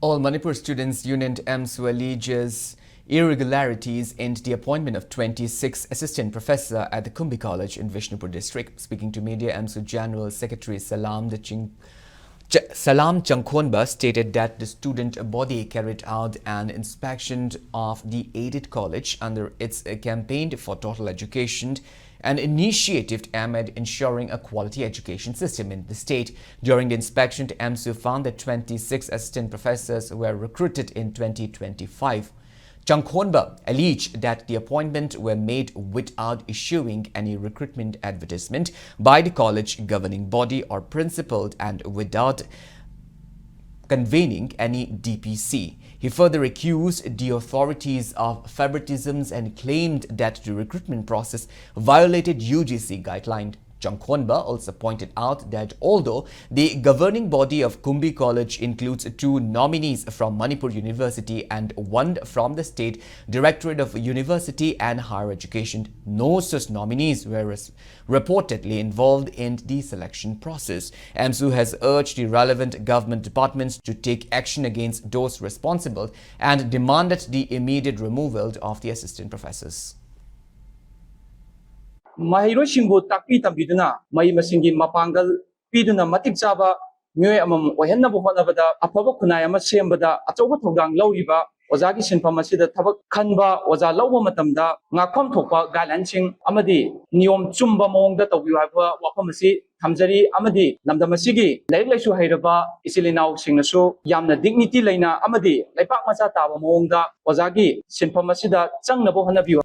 All Manipur Students' Union Amsu alleges irregularities in the appointment of 26 assistant professor at the Kumbi College in Vishnupur district. Speaking to media, Amsu General Secretary Salam Changkhonba stated that the student body carried out an inspection of the aided college under its campaign for total education, an initiative aimed at ensuring a quality education system in the state. During the inspection, Amsu found that 26 assistant professors were recruited in 2025. Changkhonba alleged that the appointments were made without issuing any recruitment advertisement by the college governing body or principal and without convening any DPC. He further accused the authorities of favoritisms and claimed that the recruitment process violated UGC guidelines. Changkhonba also pointed out that although the governing body of Kumbi College includes 2 nominees from Manipur University and 1 from the State Directorate of University and Higher Education, no such nominees were reportedly involved in the selection process. Amsu has urged the relevant government departments to take action against those responsible and demanded the immediate removal of the assistant professors. Mahirosingbu takpi tambiduna mai masingi mapangal piduna matik chaba myoy amam ohennabu honabada afaba khunai ama sembada achoba thogang lawriba ozagi sinfam asida thabak khanba oza lawba matamda ngakhom thokpa guidelines amadi niyom chumba mongda tawbiu haiba wafam asi thamjari amadi lamdam asigi laik laisu hairaba isilinau singnasu yamna dignity leina amadi laipak macha taba mongda ozagi sinfam asida changnabo honabiu